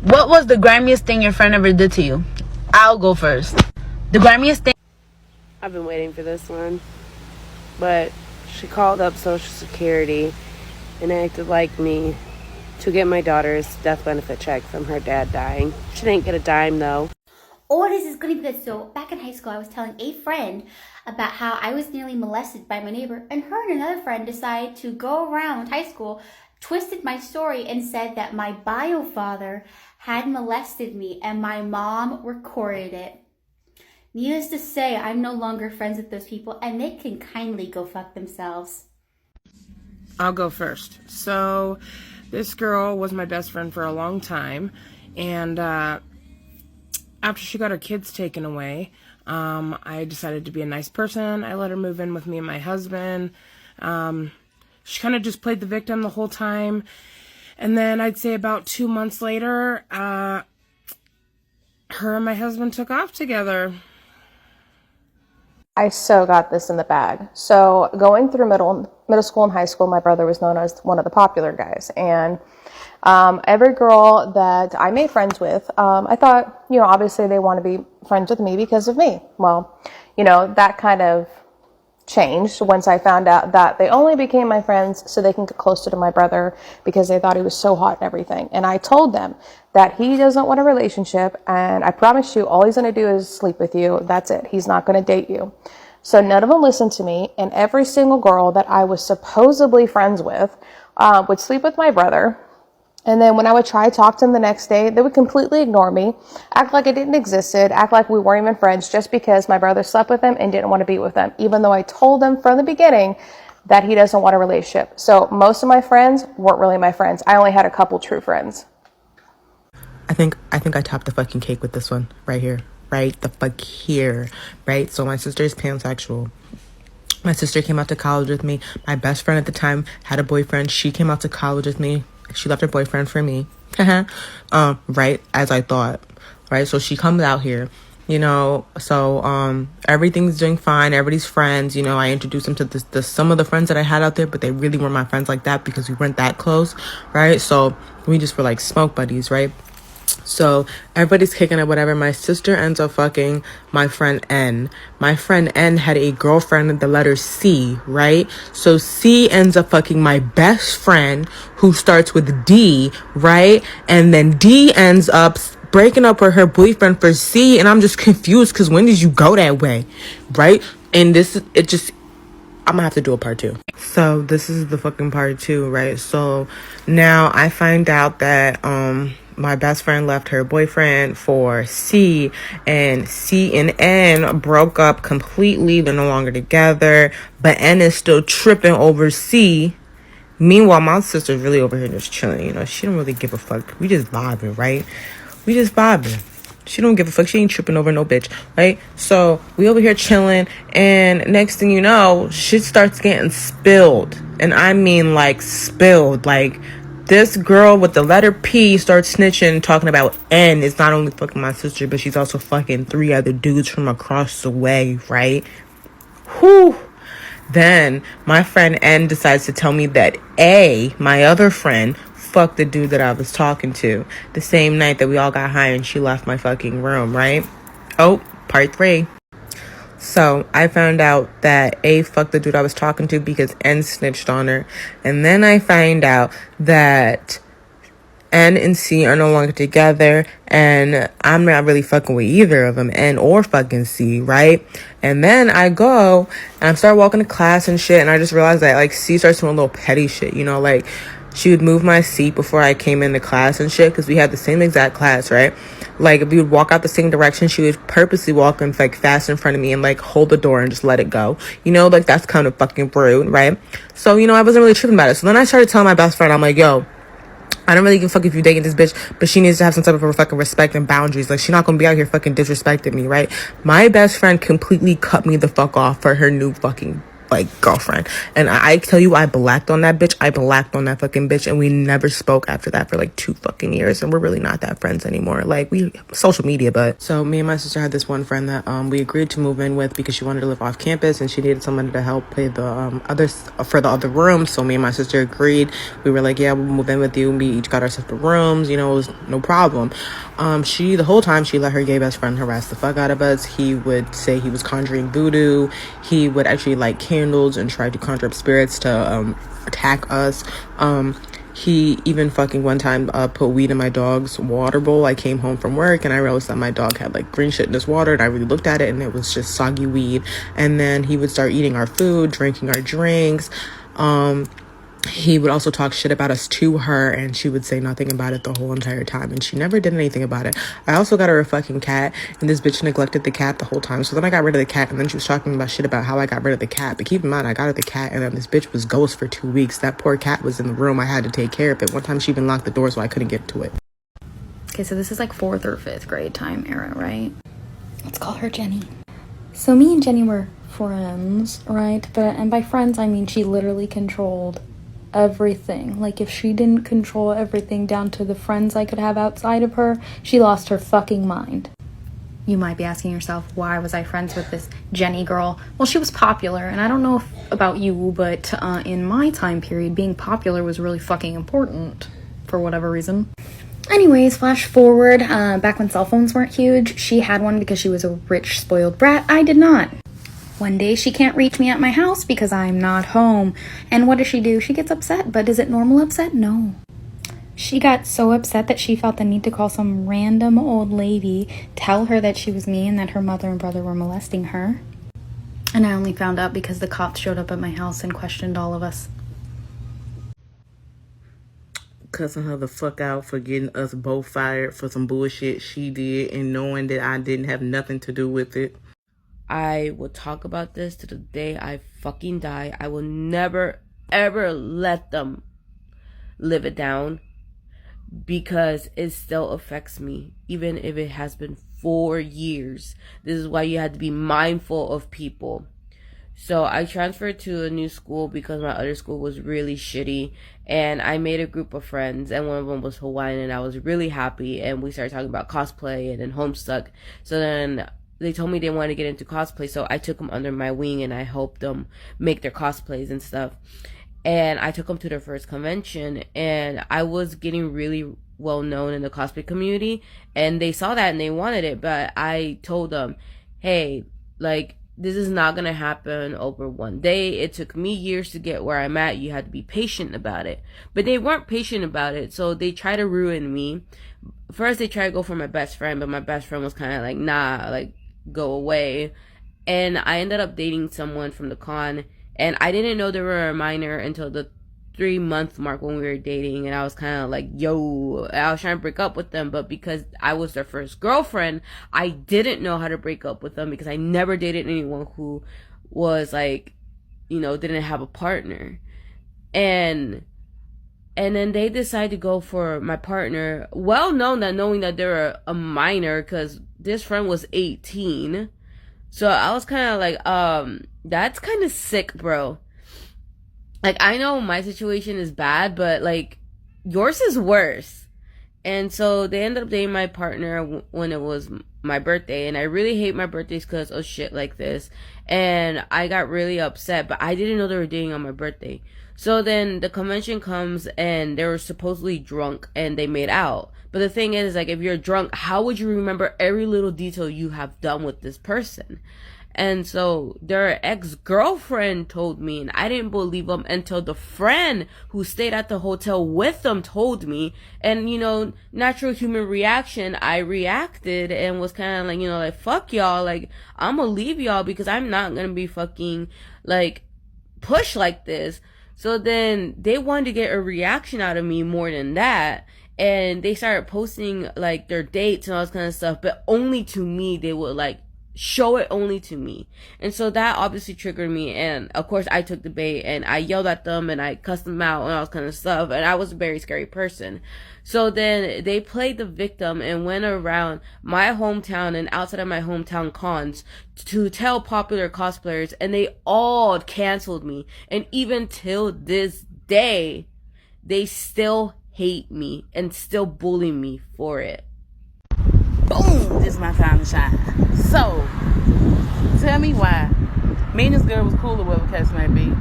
What was the grimiest thing your friend ever did to you? I'll go first. The grimiest thing. I've been waiting for this one. But she called up Social Security and acted like me to get my daughter's death benefit check from her dad dying. She didn't get a dime, though. Oh, this is gonna be good. So back in high school, I was telling a friend about how I was nearly molested by my neighbor, and her and another friend decided to go around high school, twisted my story, and said that my bio father had molested me, and my mom recorded it. Needless to say, I'm no longer friends with those people, and they can kindly go fuck themselves. I'll go first. So, this girl was my best friend for a long time, and after she got her kids taken away, I decided to be a nice person. I let her move in with me and my husband. She kind of just played the victim the whole time. And then I'd say about 2 months later, her and my husband took off together. I so got this in the bag. So going through middle school and high school, my brother was known as one of the popular guys. And every girl that I made friends with, I thought, obviously they want to be friends with me because of me. Well, that kind of changed once I found out that they only became my friends so they can get closer to my brother because they thought he was so hot and everything. And I told them that he doesn't want a relationship, and I promise you all he's going to do is sleep with you. That's it. He's not going to date you. So none of them listened to me, and every single girl that I was supposedly friends with would sleep with my brother. And then when I would try to talk to them the next day, they would completely ignore me, act like it didn't exist, act like we weren't even friends just because my brother slept with them and didn't want to be with them, even though I told them from the beginning that he doesn't want a relationship. So most of my friends weren't really my friends. I only had a couple true friends. I think I topped the fucking cake with this one right here. Right the fuck here. Right? So my sister is pansexual. My sister came out to college with me. My best friend at the time had a boyfriend. She came out to college with me. She left her boyfriend for me. Right? As I thought. Right? So she comes out here, so everything's doing fine. Everybody's friends. I introduced them to some of the friends that I had out there, but they really weren't my friends like that because we weren't that close. Right? So we just were like smoke buddies, right? So everybody's kicking it, whatever. My sister ends up fucking my friend N. My friend N had a girlfriend with the letter C, right? So C ends up fucking my best friend who starts with D, right? And then D ends up breaking up with her boyfriend for C. And I'm just confused because when did you go that way, right? And I'm gonna have to do a part 2. So this is the fucking part 2, right? So now I find out that my best friend left her boyfriend for C, and C and N broke up completely. They're no longer together, but N is still tripping over C. Meanwhile, my sister's really over here just chilling. She don't really give a fuck. We just vibing, right? We just vibing. She don't give a fuck. She ain't tripping over no bitch, right? So we over here chilling, and next thing you know, shit starts getting spilled. And I mean like spilled. Like this girl with the letter P starts snitching, talking about N is not only fucking my sister, but she's also fucking 3 other dudes from across the way, right? Whew. Then my friend N decides to tell me that A, my other friend, fucked the dude that I was talking to the same night that we all got high and she left my fucking room, right? Oh, part 3. So I found out that A fucked the dude I was talking to because N snitched on her. And then I find out that N and C are no longer together, and I'm not really fucking with either of them, N or fucking C, right? And then I go and I start walking to class and shit, and I just realized that like C starts doing a little petty shit, like she would move my seat before I came into class and shit because we had the same exact class, right? Like if we would walk out the same direction, she would purposely walk in like fast in front of me and like hold the door and just let it go. Like that's kind of fucking rude, right? So I wasn't really tripping about it. So then I started telling my best friend, I'm like, yo, I don't really give a fuck if you're dating this bitch, but she needs to have some type of fucking respect and boundaries. Like, she's not gonna be out here fucking disrespecting me, right? My best friend completely cut me the fuck off for her new fucking like girlfriend. And I tell you, I blacked on that bitch. I blacked on that fucking bitch, and we never spoke after that for like 2 fucking years, and we're really not that friends anymore. Like, we social media, but so me and my sister had this one friend that we agreed to move in with because she wanted to live off campus and she needed someone to help pay the other rooms. So me and my sister agreed. We were like, yeah, we'll move in with you. We each got our separate rooms, you know, it was no problem. She, the whole time, she let her gay best friend harass the fuck out of us. He would say he was conjuring voodoo. He would actually light candles and try to conjure up spirits to attack us. He even fucking one time put weed in my dog's water bowl. I came home from work and I realized that my dog had like green shit in his water, and I really looked at it and it was just soggy weed. And then he would start eating our food, drinking our drinks. He would also talk shit about us to her, and she would say nothing about it the whole entire time, and she never did anything about it. I also got her a fucking cat, and this bitch neglected the cat the whole time. So then I got rid of the cat, and then she was talking about shit about how I got rid of the cat. But keep in mind, I got her the cat, and then this bitch was ghost for 2 weeks. That poor cat was in the room. I had to take care of it. One time she even locked the door so I couldn't get to it. Okay, so this is like 4th or 5th grade time era, right? Let's call her Jenny. So me and Jenny were friends, right? And by friends, I mean she literally controlled everything. Like, if she didn't control everything down to the friends I could have outside of her, she lost her fucking mind. You might be asking yourself, why was I friends with this Jenny girl? Well, she was popular, and I don't know about you, but in my time period, being popular was really fucking important for whatever reason. Anyways, flash forward, back when cell phones weren't huge, she had one because she was a rich, spoiled brat. I did not. One day she can't reach me at my house because I'm not home. And what does she do? She gets upset, but is it normal upset? No. She got so upset that she felt the need to call some random old lady, tell her that she was me and that her mother and brother were molesting her. And I only found out because the cops showed up at my house and questioned all of us. Cussing her the fuck out for getting us both fired for some bullshit she did and knowing that I didn't have nothing to do with it. I will talk about this to the day I fucking die. I will never, ever let them live it down because it still affects me, even if it has been 4 years. This is why you have to be mindful of people. So I transferred to a new school because my other school was really shitty, and I made a group of friends, and one of them was Hawaiian, and I was really happy, and we started talking about cosplay and then Homestuck. So then they told me they wanted to get into cosplay, so I took them under my wing and I helped them make their cosplays and stuff. And I took them to their first convention, and I was getting really well known in the cosplay community, and they saw that and they wanted it. But I told them, hey, like, this is not gonna happen over one day. It took me years to get where I'm at. You had to be patient about it. But they weren't patient about it, so they tried to ruin me. First they tried to go for my best friend, but my best friend was kind of like, nah, like, go away. And I ended up dating someone from the con, and I didn't know they were a minor until the 3-month mark when we were dating, and I was kind of like, yo, I was trying to break up with them, but because I was their first girlfriend, I didn't know how to break up with them because I never dated anyone who was like, you know, didn't have a partner. And then they decided to go for my partner, well known that knowing that they were a minor, because this friend was 18. So I was kind of like, that's kind of sick, bro. Like, I know my situation is bad, but like, yours is worse. And so they ended up dating my partner when it was my birthday, and I really hate my birthdays because of shit like this. And I got really upset, but I didn't know they were dating on my birthday. So then the convention comes, and they were supposedly drunk, and they made out. But the thing is, like, if you're drunk, how would you remember every little detail you have done with this person? And so their ex-girlfriend told me, and I didn't believe them until the friend who stayed at the hotel with them told me. And, you know, natural human reaction, I reacted and was kind of like, you know, like, fuck y'all, like, I'm gonna leave y'all because I'm not gonna be fucking, like, pushed like this. So then they wanted to get a reaction out of me more than that. And they started posting, like, their dates and all this kind of stuff. But only to me, they would, like, show it only to me. And so that obviously triggered me, and of course I took the bait and I yelled at them and I cussed them out and all this kind of stuff, and I was a very scary person. So then they played the victim and went around my hometown and outside of my hometown cons to tell popular cosplayers, and they all canceled me. And even till this day, they still hate me and still bully me for it. Boom! This is my time to shine. So, tell me why. Me and this girl was cool or whatever the case may be.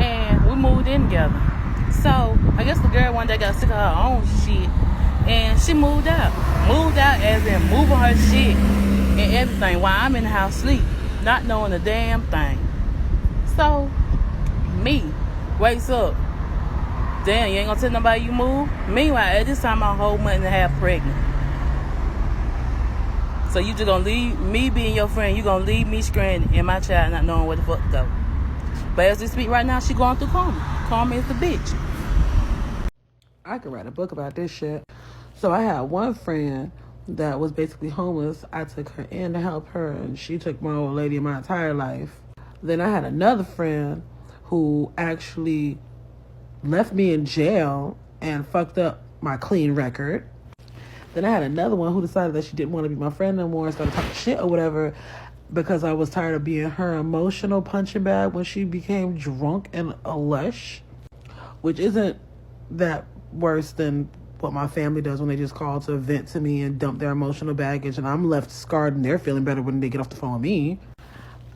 And we moved in together. So, I guess the girl one day got sick of her own shit. And she moved out. Moved out as in moving her shit and everything while I'm in the house sleep. Not knowing a damn thing. So, me wakes up. Damn, you ain't gonna tell nobody you moved? Meanwhile, at this time, I'm a whole month and a half pregnant. So you just gonna leave me being your friend, you gonna leave me stranded and my child not knowing where the fuck to go. But as we speak right now, she going through karma. Karma is the bitch. I could write a book about this shit. So I had one friend that was basically homeless. I took her in to help her, and she took my old lady my entire life. Then I had another friend who actually left me in jail and fucked up my clean record. Then I had another one who decided that she didn't want to be my friend no more and started talking shit or whatever because I was tired of being her emotional punching bag when she became drunk and a lush, which isn't that worse than what my family does when they just call to vent to me and dump their emotional baggage, and I'm left scarred and they're feeling better when they get off the phone with me.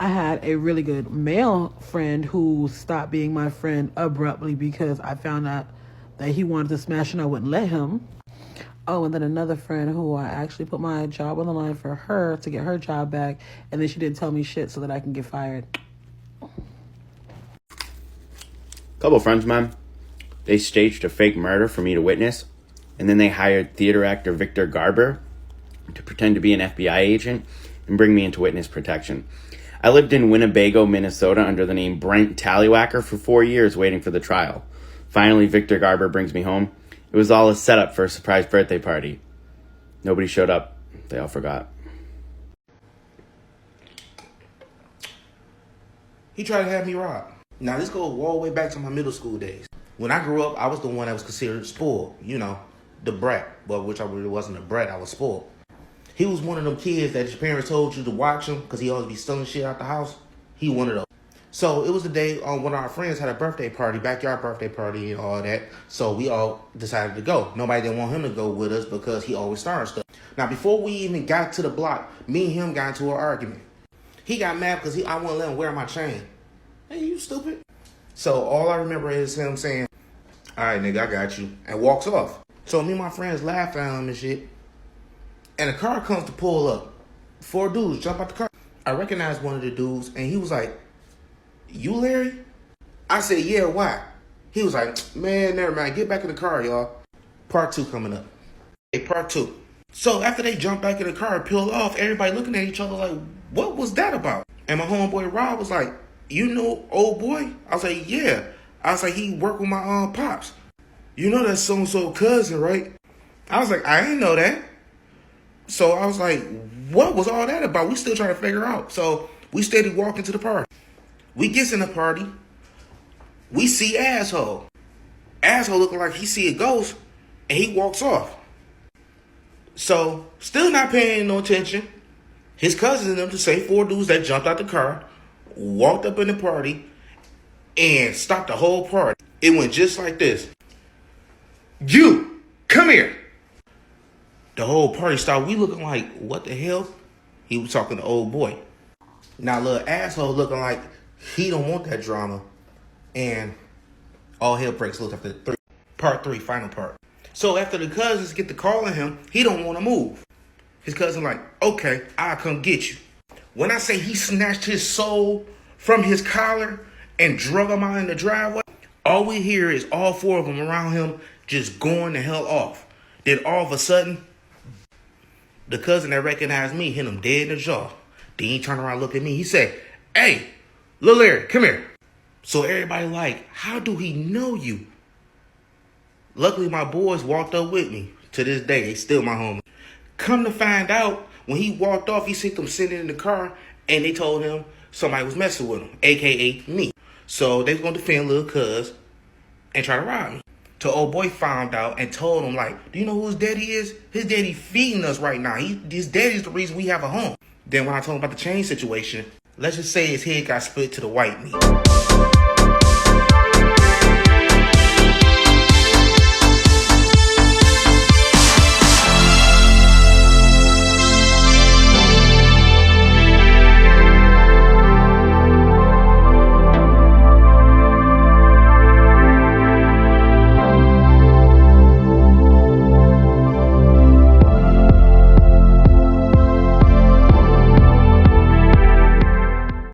I had a really good male friend who stopped being my friend abruptly because I found out that he wanted to smash and I wouldn't let him. Oh, and then another friend who I actually put my job on the line for her to get her job back, and then she didn't tell me shit so that I can get fired. Couple friends of mine, they staged a fake murder for me to witness, and then they hired theater actor Victor Garber to pretend to be an FBI agent and bring me into witness protection. I lived in Winnebago, Minnesota under the name Brent Tallywacker for 4 years waiting for the trial. Finally, Victor Garber brings me home. It was all a setup for a surprise birthday party. Nobody showed up. They all forgot. He tried to have me robbed. Now, this goes all the way back to my middle school days. When I grew up, I was the one that was considered spoiled. You know, the brat. But which I really wasn't a brat. I was spoiled. He was one of them kids that your parents told you to watch him because he always be stealing shit out the house. He one of those. So it was the day when our friends had a birthday party, backyard birthday party and all that. So we all decided to go. Nobody didn't want him to go with us because he always started stuff. Now, before we even got to the block, me and him got into an argument. He got mad because I wouldn't let him wear my chain. Hey, you stupid. So all I remember is him saying, all right, nigga, I got you, and walks off. So me and my friends laughed at him and shit. And a car comes to pull up. 4 dudes jump out the car. I recognized one of the dudes, and he was like, you Larry? I said, yeah, why? He was like, man, never mind. Get back in the car, y'all. Part 2 coming up. Hey, part 2. So after they jumped back in the car and peeled off, everybody looking at each other like, what was that about? And my homeboy Rob was like, you know old boy? I was like, yeah. I was like, he worked with my pops. You know that's so-and-so cousin, right? I was like, I didn't know that. So I was like, what was all that about? We still trying to figure out. So we steady walking to the party. We gets in the party. We see Asshole. Asshole looking like he see a ghost, and he walks off. So, still not paying no attention. His cousins and them, to say 4 dudes that jumped out the car, walked up in the party, and stopped the whole party. It went just like this. You, come here. The whole party stopped. We looking like, what the hell? He was talking to old boy. Now, little Asshole looking like he don't want that drama. And all hell breaks loose after part 3, final part. So after the cousins get to calling him, he don't want to move. His cousin like, okay, I'll come get you. When I say he snatched his soul from his collar and drug him out in the driveway, all we hear is all 4 of them around him just going the hell off. Then all of a sudden, the cousin that recognized me hit him dead in the jaw. Then he turned around and looked at me. He said, hey, Lil Larry, come here. So everybody like, how do he know you? Luckily, my boys walked up with me. To this day, they still my homies. Come to find out, When he walked off, he seen them sitting in the car, and they told him somebody was messing with him, a.k.a. me. So they was going to defend little cuz and try to rob me. Till old boy found out and told him, like, do you know who his daddy is? His daddy feeding us right now. His daddy's the reason we have a home. Then when I told him about the chain situation, let's just say his head got split to the white meat.